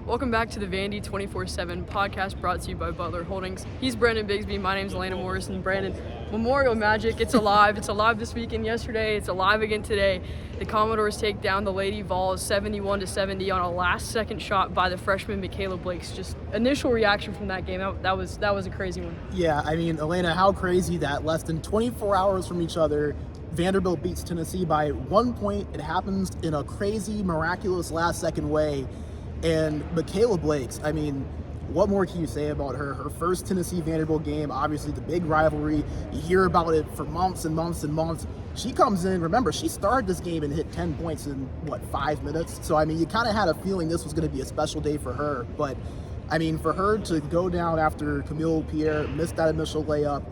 Welcome back to the Vandy 24/7 podcast brought to you by Butler Holdings. He's Brandon Bigsbby. My name's Alaina Morrison. Brandon, Memorial Magic, it's alive. It's alive this weekend yesterday. It's alive again today. The Commodores take down the Lady Vols 71-70 on a last-second shot by the freshman Mikayla Blakes. Just initial reaction from that game, that was a crazy one. Yeah, I mean, Alaina, how crazy that less than 24 hours from each other, Vanderbilt beats Tennessee by 1 point. It happens in a crazy, miraculous last-second way. And Mikayla Blakes, I mean, what more can you say about her? Her first Tennessee-Vanderbilt game, obviously the big rivalry. You hear about it for months and months and months. She comes in, remember, she started this game and hit 10 points in, 5 minutes? So, I mean, you kind of had a feeling this was going to be a special day for her. But, I mean, for her to go down after Camille Pierre missed that initial layup,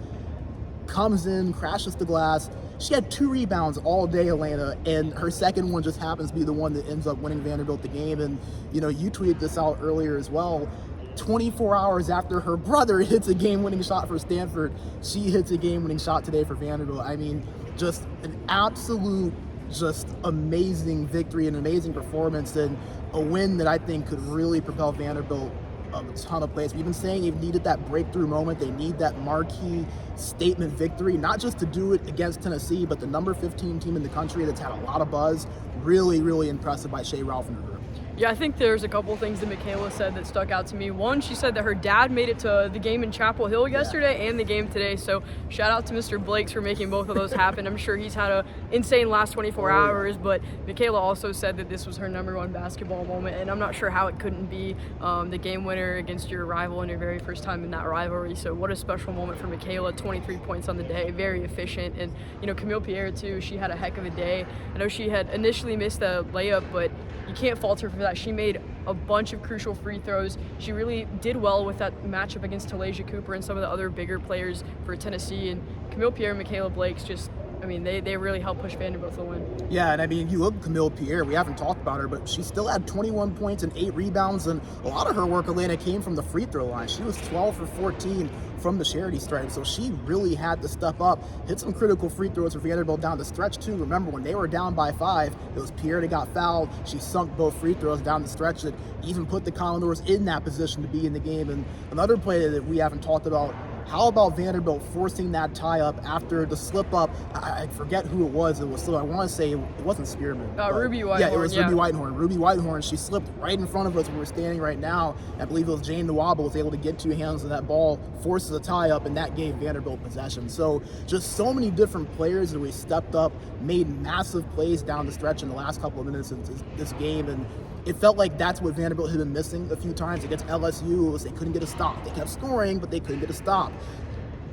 comes in, crashes the glass. She had 2 rebounds all day, Alaina, and her second one just happens to be the one that ends up winning Vanderbilt the game. And, you know, you tweeted this out earlier as well. 24 hours after her brother hits a game-winning shot for Stanford, she hits a game-winning shot today for Vanderbilt. I mean, just an absolute, just amazing victory and amazing performance, and a win that I think could really propel Vanderbilt a ton of plays. We've been saying they've needed that breakthrough moment. They need that marquee statement victory, not just to do it against Tennessee, but the number 15 team in the country that's had a lot of buzz. Really, really impressive by Shea Ralph and her group. Yeah, I think there's a couple of things that Mikayla said that stuck out to me. One, she said that her dad made it to the game in Chapel Hill yesterday and the game today. So shout out to Mr. Blakes for making both of those happen. I'm sure he's had an insane last 24 hours, but Mikayla also said that this was her number one basketball moment, and I'm not sure how it couldn't be the game winner against your rival in your very first time in that rivalry. So what a special moment for Mikayla. 23 points on the day, very efficient. And, you know, Camille Pierre, too, she had a heck of a day. I know she had initially missed the layup, but you can't fault her for that. She made a bunch of crucial free throws. She really did well with that matchup against Talaysia Cooper and some of the other bigger players for Tennessee. And Camille Pierre and Mikayla Blakes just, I mean, they really helped push Vanderbilt to the win. Yeah, and I mean, you look at Camille Pierre, we haven't talked about her, but she still had 21 points and 8 rebounds, and a lot of her work, Alaina, came from the free throw line. She was 12 for 14 from the charity stripe, so she really had to step up, hit some critical free throws for Vanderbilt down the stretch, too. Remember, when they were down by 5, it was Pierre that got fouled. She sunk both free throws down the stretch that even put the Commodores in that position to be in the game. And another play that we haven't talked about, how about Vanderbilt forcing that tie-up after the slip-up? I forget who it was. It was, I want to say it wasn't Spearman. Ruby Whitehorn. Yeah, it was Ruby Whitehorn. Ruby Whitehorn, she slipped right in front of us when we were standing right now. I believe it was Jane Nwaba was able to get 2 hands on that ball, forces a tie-up, and that gave Vanderbilt possession. So just so many different players that we stepped up, made massive plays down the stretch in the last couple of minutes of this game, and it felt like that's what Vanderbilt had been missing a few times against LSU. It was they couldn't get a stop. They kept scoring, but they couldn't get a stop.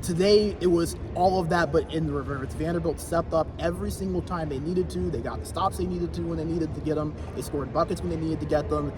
Today, it was all of that, but in the reverse. Vanderbilt stepped up every single time they needed to. They got the stops they needed to when they needed to get them. They scored buckets when they needed to get them.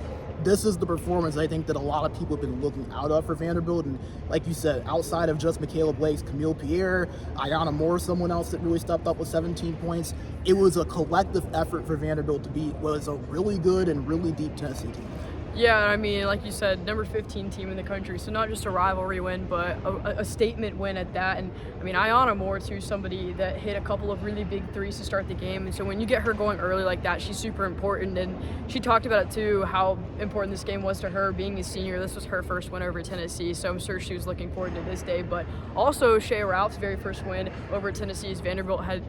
This is the performance I think that a lot of people have been looking out of for Vanderbilt. And like you said, outside of just Mikayla Blakes, Camille Pierre, Ayanna Moore, someone else that really stepped up with 17 points. It was a collective effort for Vanderbilt to beat what was a really good and really deep Tennessee team. Yeah, I mean, like you said, number 15 team in the country, so not just a rivalry win, but a statement win at that. And, I mean, Ayanna Moore, too, somebody that hit a couple of really big threes to start the game. And so when you get her going early like that, she's super important. And she talked about it, too, how important this game was to her being a senior. This was her first win over Tennessee, so I'm sure she was looking forward to this day. But also, Shea Ralph's very first win over Tennessee as Vanderbilt head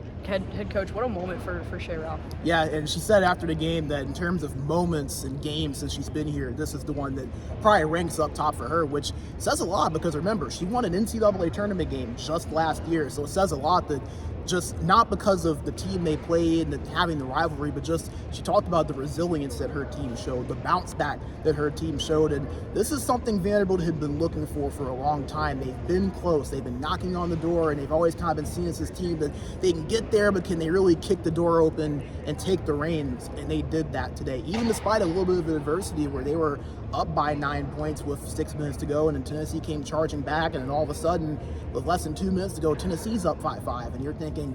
coach. What a moment for Shea Ralph. Yeah, and she said after the game that in terms of moments and games since she's been here, this is the one that probably ranks up top for her, which says a lot because remember, she won an NCAA tournament game just last year. So it says a lot that just not because of the team they played and having the rivalry, but just she talked about the resilience that her team showed, the bounce back that her team showed. And this is something Vanderbilt had been looking for a long time. They've been close. They've been knocking on the door, and they've always kind of been seen as this team that they can get there, but can they really kick the door open and take the reins? And they did that today, even despite a little bit of adversity where they were up by 9 points with 6 minutes to go, and then Tennessee came charging back, and then all of a sudden, with less than 2 minutes to go, Tennessee's up 5-5, and you're thinking,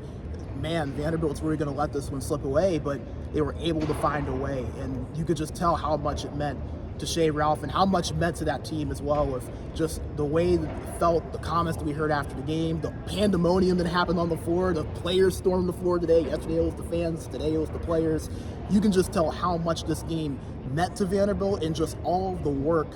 man, Vanderbilt's really going to let this one slip away, but they were able to find a way, and you could just tell how much it meant to Shea Ralph and how much it meant to that team as well, with just the way that it felt, the comments that we heard after the game, the pandemonium that happened on the floor, the players stormed the floor today. Yesterday it was the fans, today it was the players. You can just tell how much this game meant to Vanderbilt, and just all the work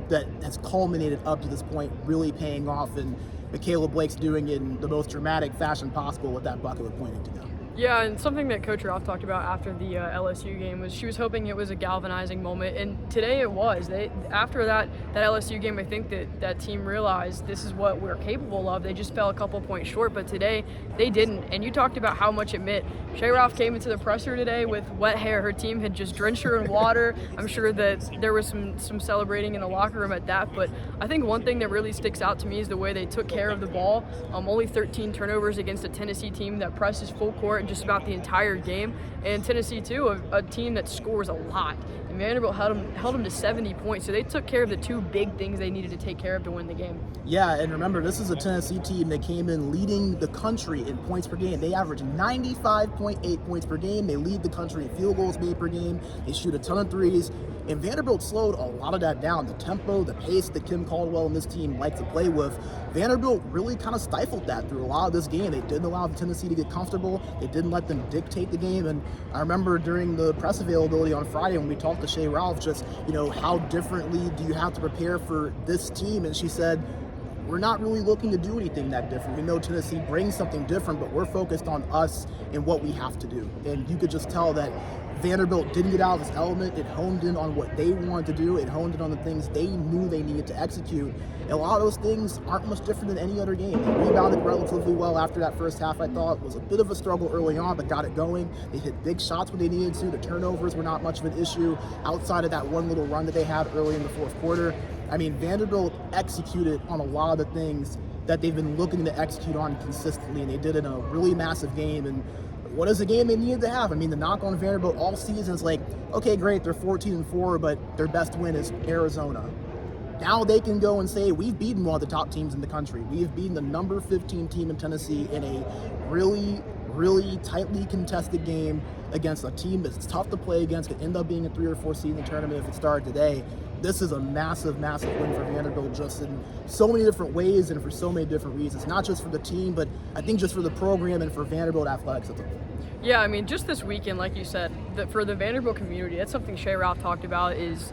that has culminated up to this point really paying off, and Mikayla Blakes doing it in the most dramatic fashion possible with that bucket pointing to them. Yeah, and something that Coach Ralph talked about after the LSU game was she was hoping it was a galvanizing moment, and today it was. After that LSU game, I think that team realized this is what we're capable of. They just fell a couple points short, but today they didn't. And you talked about how much it meant. Shea Ralph came into the presser today with wet hair. Her team had just drenched her in water. I'm sure that there was some celebrating in the locker room at that, but I think one thing that really sticks out to me is the way they took care of the ball. Only 13 turnovers against a Tennessee team that presses full court just about the entire game, and Tennessee too, a team that scores a lot. And Vanderbilt held them to 70 points, so they took care of the two big things they needed to take care of to win the game. Yeah, and remember, this is a Tennessee team that came in leading the country in points per game. They average 95.8 points per game. They lead the country in field goals made per game. They shoot a ton of threes. And Vanderbilt slowed a lot of that down. The tempo, the pace that Kim Caldwell and this team like to play with, Vanderbilt really kind of stifled that through a lot of this game. They didn't allow Tennessee to get comfortable. They didn't let them dictate the game. And I remember during the press availability on Friday when we talked to Shea Ralph, just, how differently do you have to prepare for this team? And she said, we're not really looking to do anything that different. We know Tennessee brings something different, but we're focused on us and what we have to do. And you could just tell that Vanderbilt didn't get out of its element. It honed in on what they wanted to do. It honed in on the things they knew they needed to execute. And a lot of those things aren't much different than any other game. They rebounded relatively well after that first half, I thought. It was a bit of a struggle early on, but got it going. They hit big shots when they needed to. The turnovers were not much of an issue outside of that one little run that they had early in the fourth quarter. I mean, Vanderbilt executed on a lot of the things that they've been looking to execute on consistently, and they did it in a really massive game. And what is a game they needed to have? I mean, the knock on Vanderbilt all season is like, okay, great, they're 14-4, but their best win is Arizona. Now they can go and say, we've beaten one of the top teams in the country. We have beaten the number 15 team in Tennessee in a really, really tightly contested game against a team that's tough to play against, could end up being a 3 or 4 seed in the tournament if it started today. This is a massive, massive win for Vanderbilt, just in so many different ways and for so many different reasons. Not just for the team, but I think just for the program and for Vanderbilt athletics as a whole. Yeah, I mean, just this weekend, like you said, for the Vanderbilt community, that's something Shea Ralph talked about, is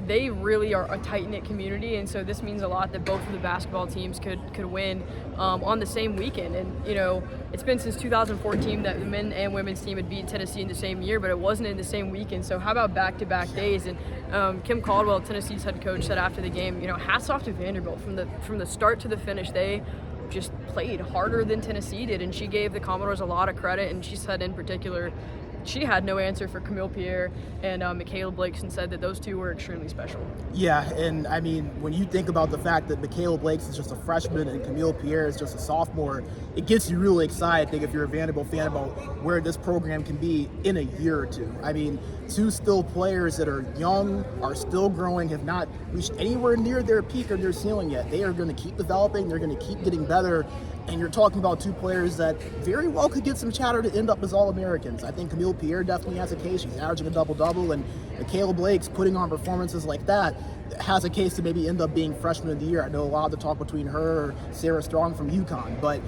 they really are a tight-knit community, and so this means a lot that both of the basketball teams could win on the same weekend. And it's been since 2014 that the men and women's team had beaten Tennessee in the same year, but it wasn't in the same weekend. So how about back-to-back days? And Kim Caldwell, Tennessee's head coach, said after the game, hats off to Vanderbilt from the start to the finish. They just played harder than Tennessee did, and she gave the Commodores a lot of credit. And she said in particular, she had no answer for Camille Pierre and Mikayla Blakes, and said that those two were extremely special. Yeah, and I mean, when you think about the fact that Mikayla Blakes is just a freshman and Camille Pierre is just a sophomore, it gets you really excited, I think, if you're a Vanderbilt fan, about where this program can be in a year or two. I mean, two still players that are young, are still growing, have not reached anywhere near their peak or their ceiling yet. They are going to keep developing, they're going to keep getting better. And you're talking about two players that very well could get some chatter to end up as All-Americans. I think Camille Pierre definitely has a case. She's averaging a double-double, and Mikayla Blakes putting on performances like that has a case to maybe end up being Freshman of the Year. I know a lot of the talk between her or Sarah Strong from UConn, but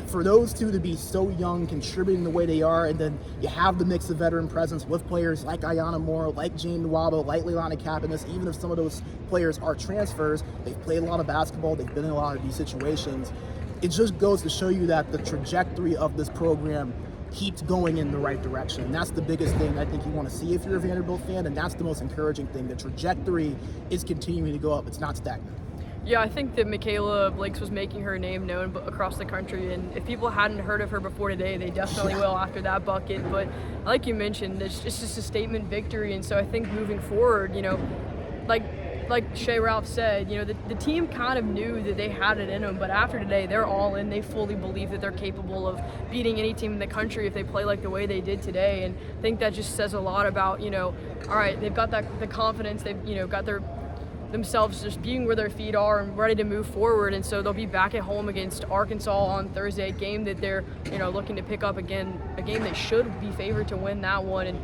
for those two to be so young, contributing the way they are, and then you have the mix of veteran presence with players like Ayanna Moore, like Jane Nwaba, like Leilani Kapanis. Even if some of those players are transfers, they've played a lot of basketball, they've been in a lot of these situations. It just goes to show you that the trajectory of this program keeps going in the right direction. And that's the biggest thing I think you want to see if you're a Vanderbilt fan, and that's the most encouraging thing. The trajectory is continuing to go up. It's not stagnant. Yeah, I think that Mikayla Blakes was making her name known across the country, and if people hadn't heard of her before today, they definitely will after that bucket. But like you mentioned, it's just a statement victory, and so I think moving forward, like Shea Ralph said, the team kind of knew that they had it in them, but after today, they're all in. They fully believe that they're capable of beating any team in the country if they play like the way they did today. And I think that just says a lot about, all right, they've got the confidence, they've, got themselves just being where their feet are and ready to move forward. And so they'll be back at home against Arkansas on Thursday, a game that they're, looking to pick up again, a game they should be favored to win that one. And,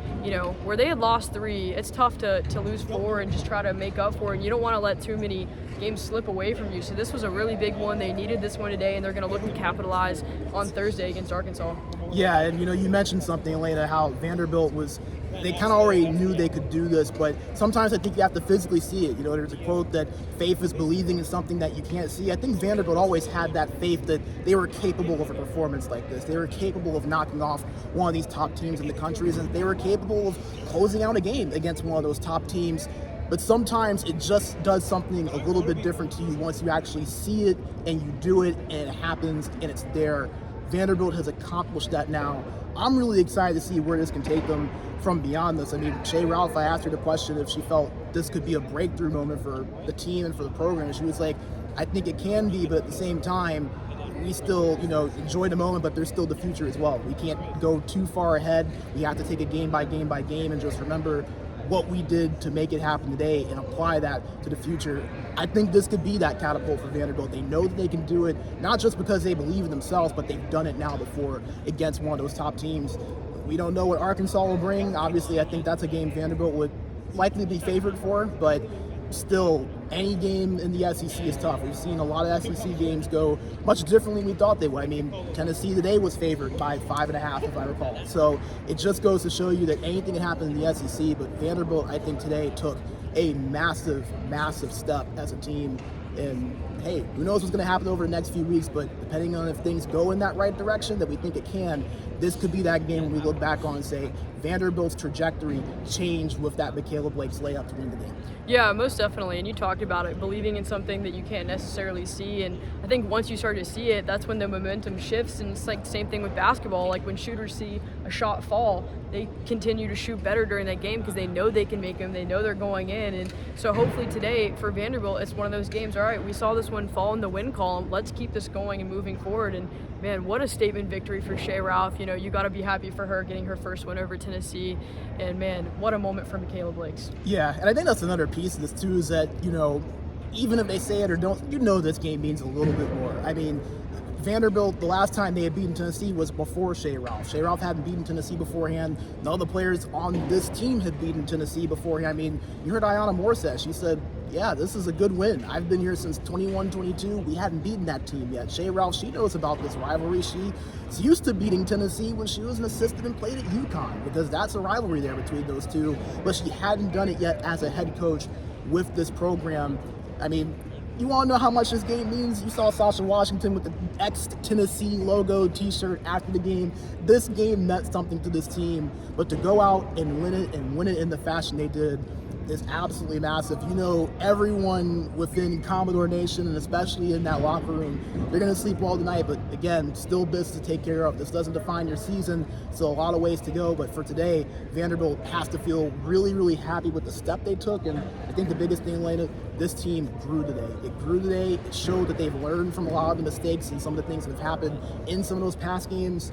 where they had lost 3, it's tough to lose 4 and just try to make up for it. And you don't want to let too many games slip away from you. So this was a really big one. They needed this one today, and they're going to look to capitalize on Thursday against Arkansas. Yeah, and you mentioned something, Alaina, how Vanderbilt they kind of already knew they could do this, but sometimes I think you have to physically see it. There's a quote that faith is believing in something that you can't see. I think Vanderbilt always had that faith that they were capable of a performance like this. They were capable of knocking off one of these top teams in the country, and they were capable of closing out a game against one of those top teams. But sometimes it just does something a little bit different to you once you actually see it and you do it and it happens and it's there. Vanderbilt has accomplished that now. I'm really excited to see where this can take them from beyond this. I mean, Shea Ralph, I asked her the question if she felt this could be a breakthrough moment for the team and for the program. And she was like, I think it can be, but at the same time, we still, enjoy the moment, but there's still the future as well. We can't go too far ahead. We have to take it game by game by game and just remember what we did to make it happen today and apply that to the future. I think this could be that catapult for Vanderbilt. They know that they can do it, not just because they believe in themselves, but they've done it now before against one of those top teams. We don't know what Arkansas will bring. Obviously, I think that's a game Vanderbilt would likely be favored for, but still, any game in the SEC is tough. We've seen a lot of SEC games go much differently than we thought they would. I mean, Tennessee today was favored by 5.5, if I recall. So it just goes to show you that anything can happen in the SEC, but Vanderbilt, I think, today took a massive, massive step as a team. And hey, who knows what's going to happen over the next few weeks, but depending on if things go in that right direction that we think it can, this could be that game when we look back on and say Vanderbilt's trajectory changed with that Mikayla Blakes layup to win the game. Yeah, most definitely. And you talked about it, believing in something that you can't necessarily see. And I think once you start to see it, that's when the momentum shifts. And it's like the same thing with basketball. Like when shooters see a shot fall, they continue to shoot better during that game because they know they can make them. They know they're going in. And so hopefully today for Vanderbilt, it's one of those games. All right, we saw this one fall in the win column. Let's keep this going and moving forward. And man, what a statement victory for Shea Ralph. You got to be happy for her getting her first win over Tennessee. And man, what a moment for Mikayla Blakes. Yeah, and I think that's another piece of this too is that, even if they say it or don't, this game means a little bit more. I mean, Vanderbilt, the last time they had beaten Tennessee was before Shea Ralph. Shea Ralph hadn't beaten Tennessee beforehand. None of the players on this team had beaten Tennessee beforehand. I mean, you heard Ayanna Moore say, she said, yeah, this is a good win. I've been here since 21-22. We hadn't beaten that team yet. Shea Ralph, she knows about this rivalry. She's used to beating Tennessee when she was an assistant and played at UConn because that's a rivalry there between those two. But she hadn't done it yet as a head coach with this program. I mean, you want to know how much this game means? You saw Sasha Washington with the ex-Tennessee logo t-shirt after the game. This game meant something to this team, but to go out and win it in the fashion they did is absolutely massive. Everyone within Commodore Nation, and especially in that locker room, they're going to sleep well tonight, but again, still business to take care of. This doesn't define your season, so a lot of ways to go, but for today, Vanderbilt has to feel really, really happy with the step they took, and I think the biggest thing, Alaina, this team grew today. It grew today. It showed that they've learned from a lot of the mistakes and some of the things that have happened in some of those past games.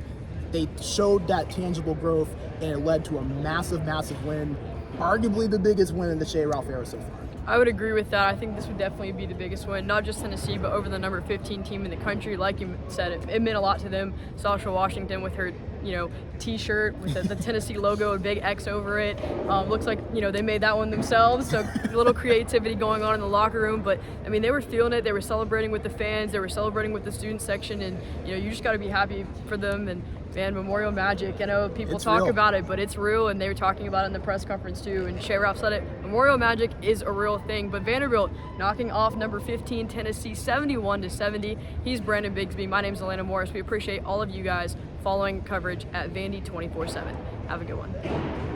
They showed that tangible growth, and it led to a massive, massive win. Arguably the biggest win in the Shea Ralph era so far. I would agree with that. I think this would definitely be the biggest win, not just Tennessee, but over the number 15 team in the country. Like you said, it meant a lot to them. Sasha Washington with her, T-shirt with the Tennessee logo, a big X over it. Looks like, they made that one themselves. So a little creativity going on in the locker room. But, I mean, they were feeling it. They were celebrating with the fans. They were celebrating with the student section. And, you just got to be happy for them. And, man, Memorial Magic. I know people talk about it, but it's real, and they were talking about it in the press conference too. And Shea Ralph said it. Memorial Magic is a real thing. But Vanderbilt knocking off number 15 Tennessee 71-70. He's Brandon Bigsbby. My name's Alaina Morris. We appreciate all of you guys following coverage at Vandy 24/7. Have a good one.